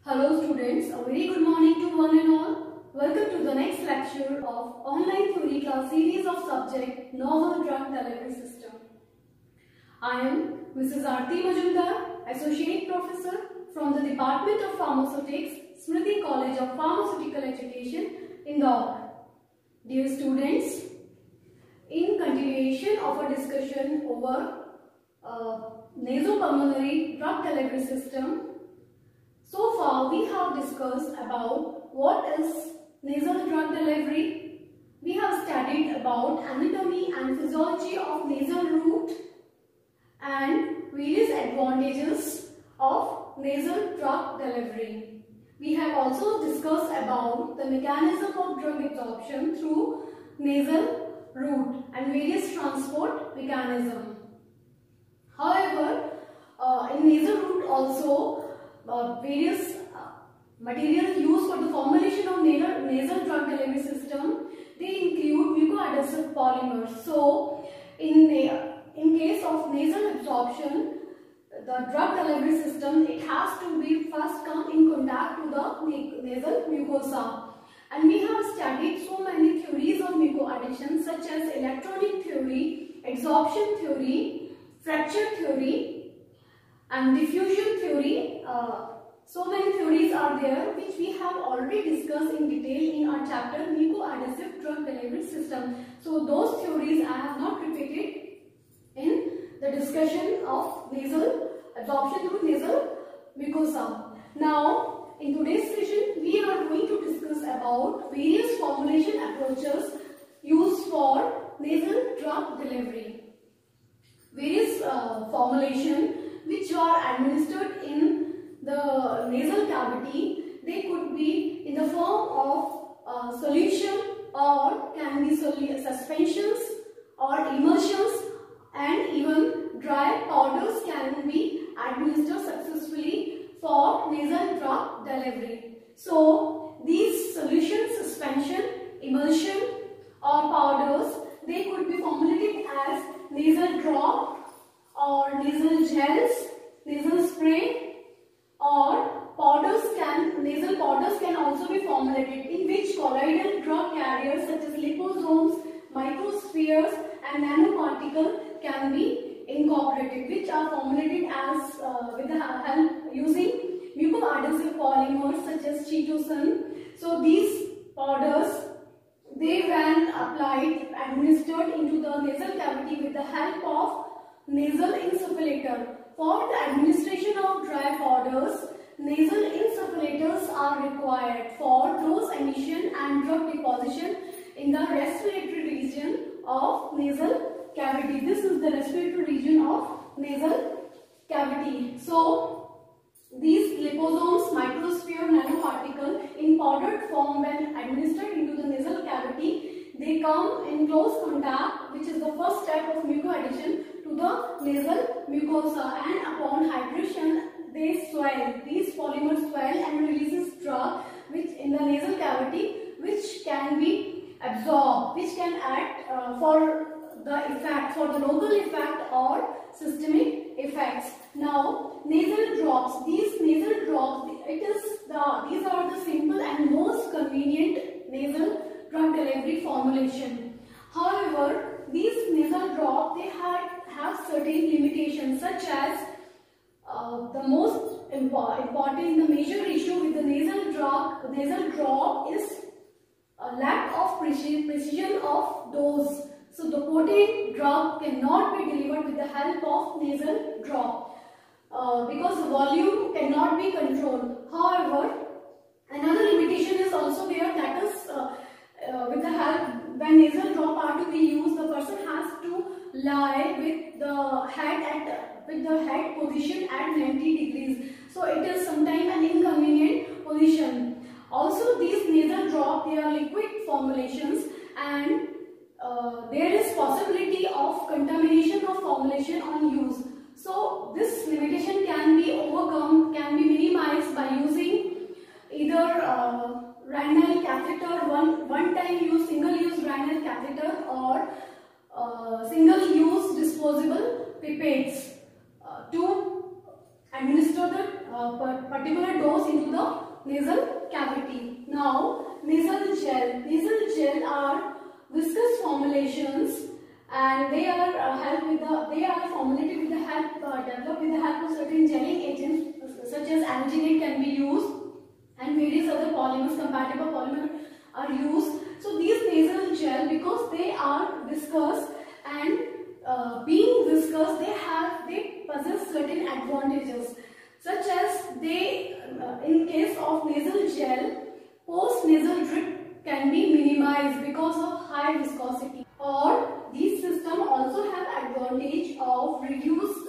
Hello students, a very good morning to one and all. Welcome to the next lecture of online theory class series of subject Novel Drug Delivery System. I am Mrs. Aarti Majumdar, Associate Professor from the Department of Pharmaceutics, Smriti College of Pharmaceutical Education, Indore. Dear students, in continuation of our discussion over nasopulmonary drug delivery system, so far we have discussed about what is nasal drug delivery. We have studied about anatomy and physiology of nasal route and various advantages of nasal drug delivery. We have also discussed about the mechanism of drug absorption through nasal route and various transport mechanism. However, in nasal route also various materials used for the formulation of nasal drug delivery system, they include mucoadhesive polymers. So, in case of nasal absorption, the drug delivery system, it has to be first come in contact to the nasal mucosa. And we have studied so many theories of mucoadhesion such as electronic theory, adsorption theory, fracture theory and diffusion theory. So many theories are there which we have already discussed in detail in our chapter mucoadhesive drug delivery system. So those theories I have not repeated in the discussion of nasal absorption through nasal mucosa. Now in today's session we are going to discuss about various formulation approaches used for nasal drug delivery. Various formulation which are administered in the nasal cavity, they could be in the form of solution or can be suspensions or emulsions, and even dry powders can be administered successfully for nasal drug delivery. So these solution, suspension, emulsion or powders, they could be formulated as nasal drop or nasal gels, nasal spray, or nasal powders can also be formulated in which colloidal drug carriers such as liposomes, microspheres and nanoparticles can be incorporated, which are formulated as with the help using mucoadhesive polymers such as chitosan. So these powders, they when applied, administered into the nasal cavity with the help of nasal insufflator. For the administration of dry powders, nasal insufflators are required for dose emission and drug deposition in the respiratory region of nasal cavity. This is the respiratory region of nasal cavity. So, these liposomes, microsphere, nanoparticle in powdered form when administered into the nasal cavity, they come in close contact, which is the first step of mucoadhesion, to the nasal mucosa, and upon hydration they swell. These polymers swell and releases drug which in the nasal cavity, which can be absorbed, which can act for the effect, for the local effect or systemic effects. Now nasal drops, these nasal drops, these are the simple and most convenient nasal drug delivery formulation. However, these nasal drops, they have certain limitations, such as the most important, the major issue with the nasal drop is a lack of precision of dose. So the potent drug cannot be delivered with the help of nasal drop because the volume cannot be controlled. However, another limitation is also there, that is with the help, when nasal drop are to be used, the person has to lie with the head position at 90 degrees. So it is sometimes an inconvenient position. Also these nasal drop, they are liquid formulations, and there is possibility of contamination of formulation on use. So this limitation can be overcome, can be minimized by using either renal catheter, one-time use, single-use renal catheter, or single-use disposable pipettes to administer the particular dose into the nasal cavity. Now, nasal gel. Nasal gel are viscous formulations, and they are formulated with the help developed with the help of certain gelling agents such as alginate can be used, and various other polymers, compatible polymers are used. So these nasal gel, because they are viscous, and being viscous, they possess certain advantages, such as they in case of nasal gel, post nasal drip can be minimized because of high viscosity. Or these systems also have advantage of reduced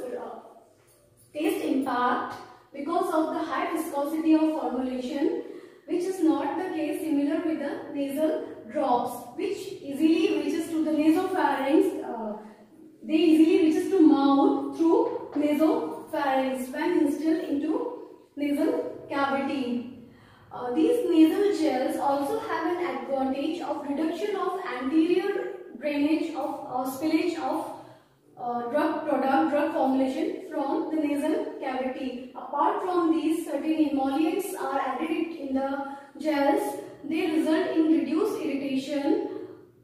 taste impact because of the high viscosity of formulation, which is not the case similar with the nasal drops, which easily reaches to the nasopharynx. They easily reaches to mouth through nasopharynx when instilled into nasal cavity. These nasal gels also have an advantage of reduction of anterior drainage of spillage of drug formulation from the nasal cavity. Apart from these, certain emollients are added in the gels. They result in reduced irritation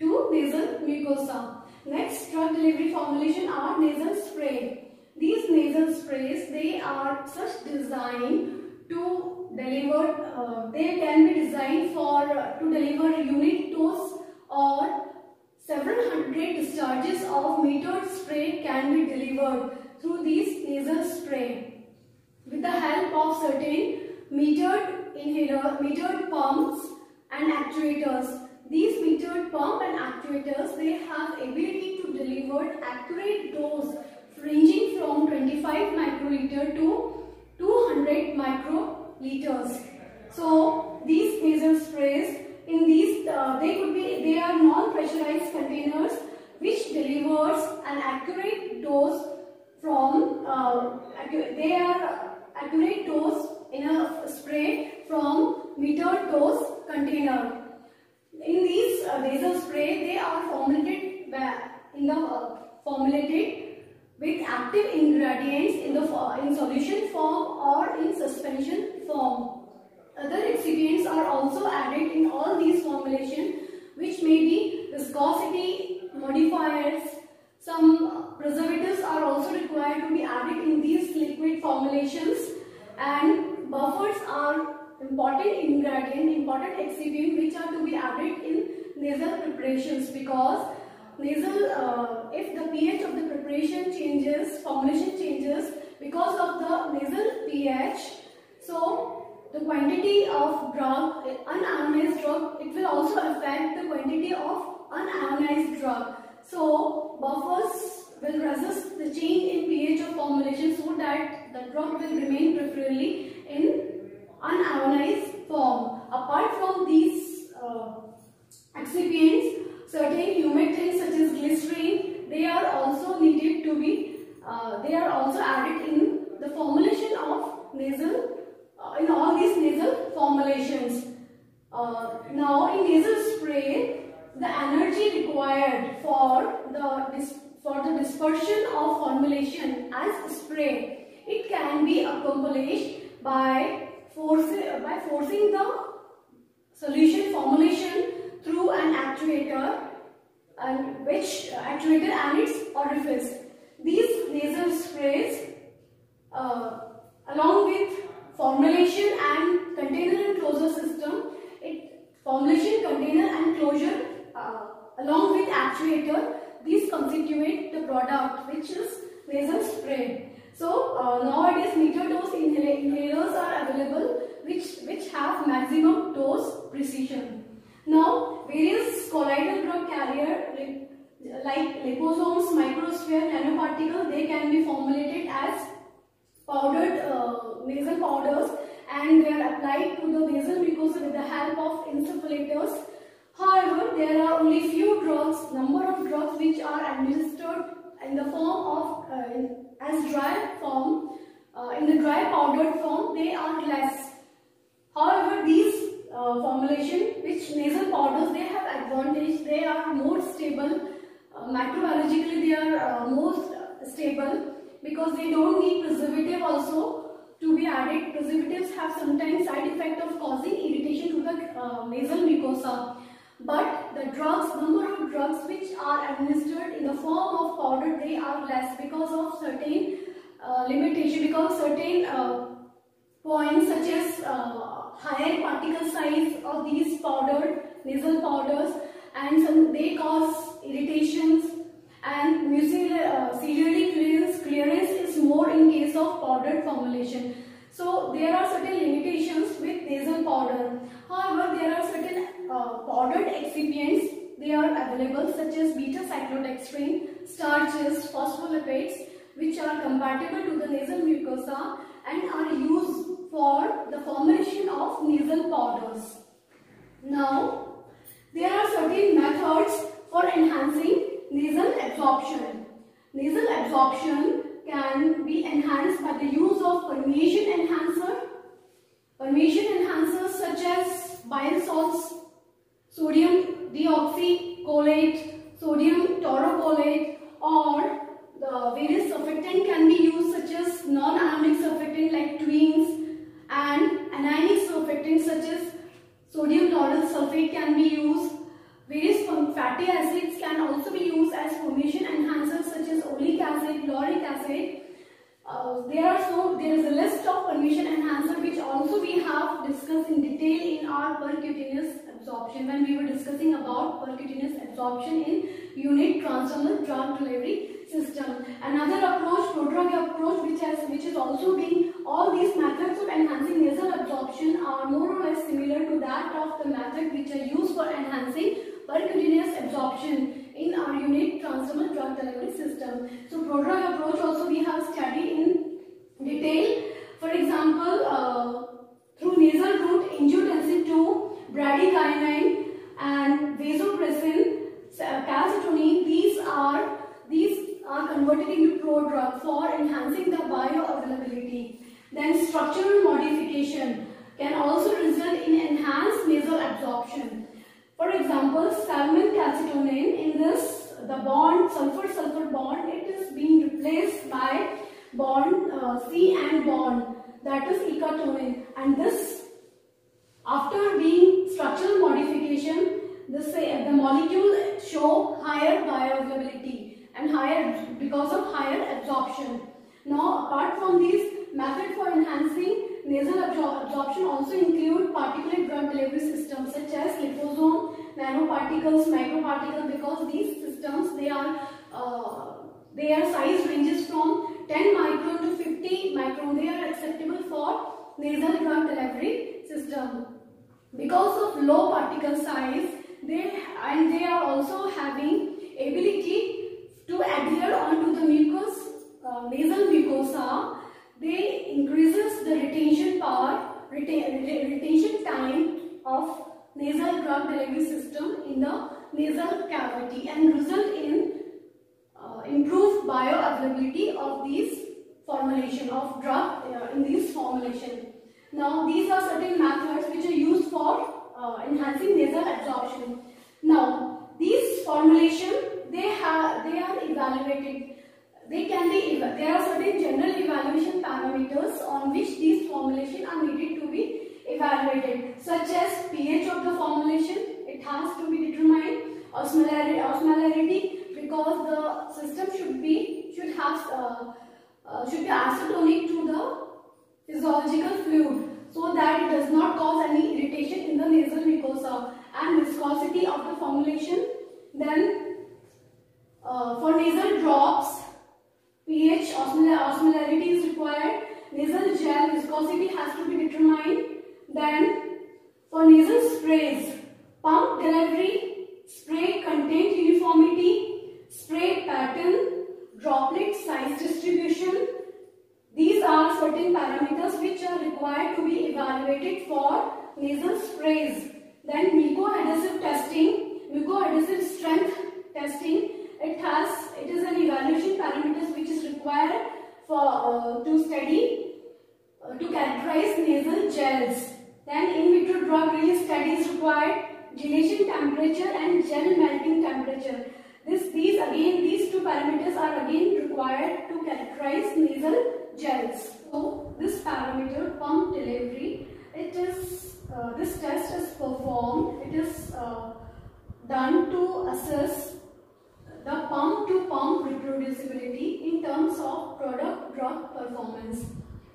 to nasal mucosa. Next drug delivery formulation are nasal spray. These nasal sprays, they are such designed to deliver, they can be designed for to deliver unit dose or several hundred discharges of metered spray can be delivered through these nasal spray with the help of certain metered pumps and actuators. These metered pump and actuators, they have ability to deliver accurate dose ranging from 25 microliter to 200 microliters. So these nasal sprays, in these they are non-pressurized containers which delivers an accurate dose from they are accurate dose in a spray from metered dose container. In these nasal spray, they are formulated with active ingredients in solution form or in suspension form. Other excipients are also added in all these formulations, which may be viscosity modifiers. Some preservatives are also required to be added in these liquid formulations, and buffers are important excipient which are to be added in nasal preparations, because nasal if the pH of the preparation changes, formulation changes because of the nasal pH, so the quantity of drug, unionized drug, it will also affect the quantity of unionized drug. So buffers will resist the change in pH of formulation so that the drug will remain preferably in unionized form. Apart from these excipients, certain humid things such as glycerin, they are also needed to be, they are also added in the formulation of nasal, in all these nasal formulations. Now in nasal spray, the energy required for the dispersion of formulation as spray, it can be accomplished by forcing the solution formulation through an actuator and its orifice. These nasal sprays along with formulation and container and closure system, formulation, container and closure along with actuator, these constitute the product which is nasal spray. So nowadays metered dose inhalers are available which have maximum dose precision. Now various colloidal drug carrier like liposomes, microsphere, nanoparticle, they can be formulated as powdered nasal powders, and they are applied to the nasal mucosa with the help of insufflators. However, there are only few drugs, number of drugs which are administered in the form of as dry form, in the dry powdered form, they are less. However, these formulation which nasal powders, they have advantage, they are more stable, macrobiologically they are more stable because they don't need preservative also. to be added. Preservatives have sometimes side effect of causing irritation to the nasal mucosa. But the number of drugs which are administered in the form of powder, they are less because of certain limitation, because certain points such as higher particle size of these nasal powders, and they cause irritations, and ciliary clearance is more in case of powdered formulation. So there are certain limitations with nasal powder. However, there are certain powdered excipients, they are available, such as beta-cyclodextrin, starches, phospholipids, which are compatible to the nasal mucosa and are used for the formulation of nasal powders. Now, there are certain methods for enhancing nasal absorption. Nasal absorption can be enhanced by the use of permeation enhancer. Permeation enhancers such as bile salts, sodium deoxycholate, sodium taurocolate, or the various surfactant can be used such as non-ionic surfactant like twins, and anionic surfactants such as sodium lauryl sulfate can be used. Various fatty acids can also be used as formation enhancers such as oleic acid, lauric acid. There is a list of permeation enhancer which also we have discussed in detail in our percutaneous absorption when we were discussing about percutaneous absorption in unit transdermal drug delivery system. Another approach, prodrug approach, which is also being, all these methods of enhancing nasal absorption are more or less similar to that of the method which are used for enhancing percutaneous absorption in our unit transdermal drug delivery system. So prodrug approach also we have studied in detail. For example, through nasal route, angiotensin 2, bradykinin, and vasopressin, calcitonin, these are converted into prodrug for enhancing the bioavailability. Then structural modification can also result in enhanced nasal absorption. For example, salmon calcitonin, in this the bond sulfur-sulfur bond, it is being replaced by bond C and bond, that is ecatonin, and this, after being structural modification, the molecule show higher bioavailability and higher because of higher absorption. Now, apart from these methods for enhancing nasal absorption also include particulate drug delivery systems such as liposome, nanoparticles, microparticles, because these systems, their size ranges from 10 micron to 50 micron. They are acceptable for nasal drug delivery system. Because of low particle size, they are also having ability to adhere onto the nasal mucosa. They increases the retention power, retention time of nasal drug delivery system in the nasal cavity and result in improved bioavailability of these formulation of drug in this formulation. Now, these are certain methods which are used for enhancing nasal absorption. Now, these formulation they are evaluated. There are certain general evaluation parameters on which these formulations are needed to be evaluated, such as pH of the formulation. It has to be determined. Osmolarity, because the system should be acetonic to the physiological fluid, so that it does not cause any irritation in the nasal mucosa, and viscosity of the formulation. Then for nasal drops, pH osmolarity is required. Nasal gel viscosity has to be determined. Then for nasal sprays, pump delivery, spray content uniformity, spray pattern, droplet size distribution. These are certain parameters which are required to be evaluated for nasal sprays. Then mucoadhesive testing, mucoadhesive strength testing. It is an evaluation parameters which is required for to characterize nasal gels. Then in vitro drug release studies required, gelation temperature and gel melting temperature. These two parameters are again required to characterize nasal gels. So this parameter pump delivery, it is this test is performed. It is done to assess the pump to pump reproducibility in terms of product drug performance.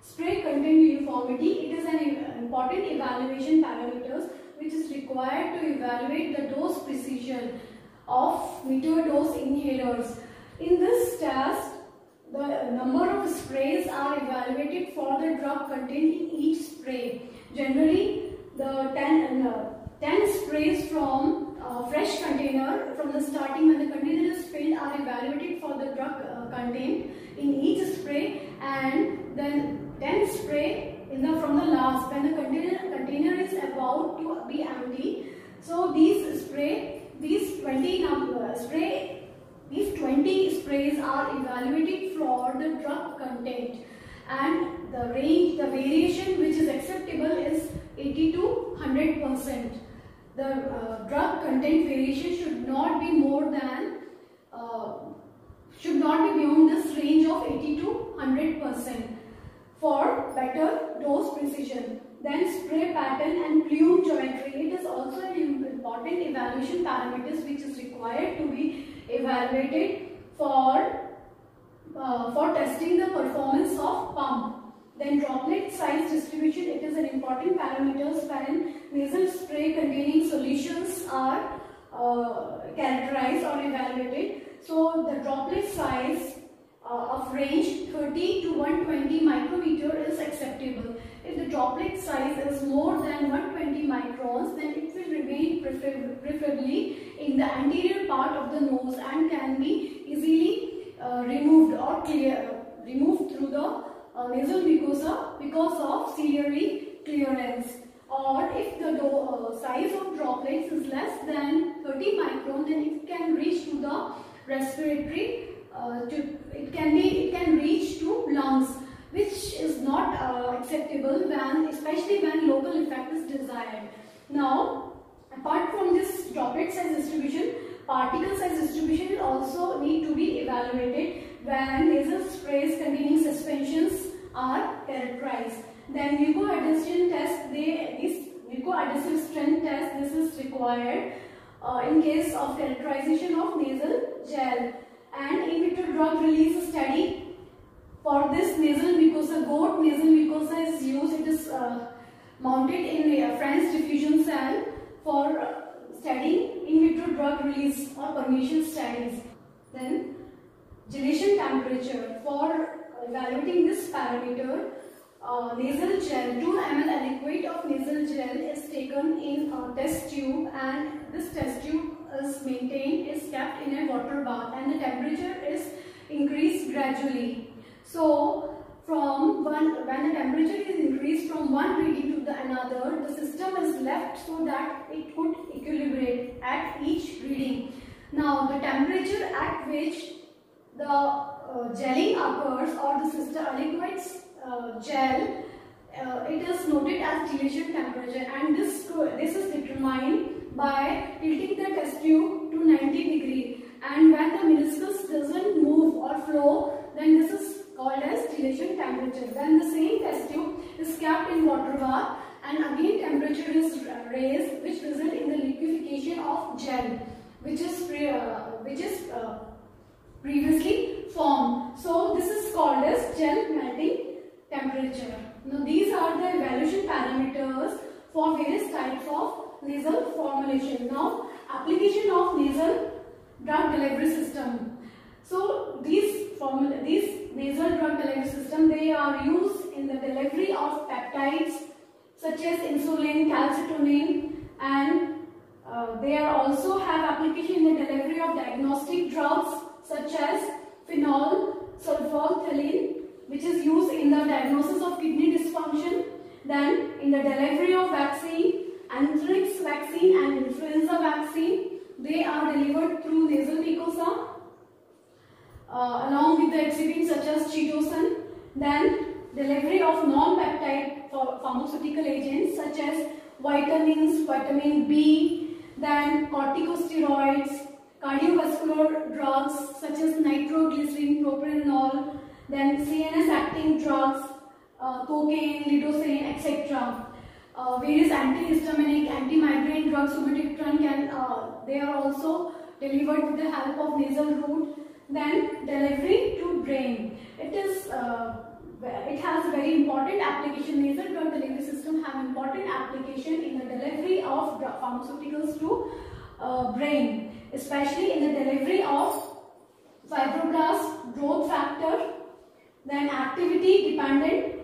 Spray content uniformity, it is an important evaluation parameter which is required to evaluate the dose precision of metered dose inhalers. In this test, the number of sprays are evaluated for the drug content in each spray. Generally, the 10 sprays from fresh container from the starting when the container is filled are evaluated for the drug content in each spray, and then 10 spray from the last when the container is about to be empty. So these 20 sprays are evaluated for the drug content, and the variation which is acceptable is 80 to 100%. The drug content variation should not be beyond this range of 80 to 100% for better dose precision. Then spray pattern and plume geometry, it is also an important evaluation parameters which is required to be evaluated for testing the performance of pump. Then droplet size distribution, it is an important parameters when nasal spray containing solutions are characterized or evaluated. So the droplet size of range 30 to 120 micrometer is acceptable. If the droplet size is more than 120 microns, then it will remain preferably in the anterior part of the nose and can be easily removed through the nasal mucosa because of ciliary clearance. Or if the size of droplets is less than 30 micron, then it can reach to the respiratory. It can reach to lungs, which is not acceptable especially when local effect is desired. Now, apart from this droplet size distribution, particle size distribution will also need to be evaluated when nasal sprays containing suspensions are characterized. Then mucoadhesion test, this mucoadhesive strength test, this is required in case of characterization of nasal gel. And in vitro drug release study, for this nasal mucosa, goat nasal mucosa is used. It is mounted in a French diffusion cell for studying in vitro drug release or permeation studies. Then gelation temperature, for evaluating this parameter, nasal gel, 2 ml liquid of nasal gel is taken in a test tube, and this test tube is kept in a water bath, and the temperature is increased gradually. So when the temperature is increased from one reading to the another, the system is left so that it could equilibrate at each reading. Now the temperature at which the gelling occurs, or the system liquids gel, it is noted as gelation temperature, and this is determined by tilting the test tube to 90 degree, and when the meniscus doesn't move or flow, then this is called as gelation temperature. Then the same test tube is kept in water bath, and again temperature is raised, which results in the liquefaction of gel, which is previously formed. So this is called as gel melting temperature. Now these are the evaluation parameters for various types of nasal formulation. Now application of nasal drug delivery system. So these nasal drug delivery system, they are used in the delivery of peptides such as insulin, calcitonin, and they are also have application in the delivery of diagnostic drugs such as phenol sulfonylurea, which is used in the diagnosis of kidney dysfunction. Then in the delivery of vaccine, anthrax vaccine and influenza vaccine, they are delivered through nasal mucosa along with the excipients such as chitosan. Then delivery of non-peptide pharmaceutical agents such as vitamins, vitamin B, then corticosteroids, cardiovascular drugs such as nitroglycerin, propranolol, then CNS acting drugs, cocaine, lidocaine, etc. Various antihistaminic, anti-migraine drugs, Sumatriptan they are also delivered with the help of nasal route. Then delivery to brain. It has very important application. Nasal drug delivery system have important application in the delivery of pharmaceuticals to brain, especially in the delivery of fibroblast, growth factor, then activity dependent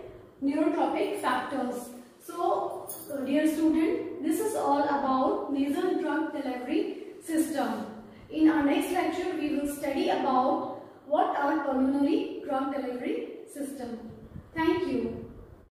neurotropic factors. So, dear student, this is all about nasal drug delivery system. In our next lecture, we will study about what are pulmonary drug delivery system. Thank you.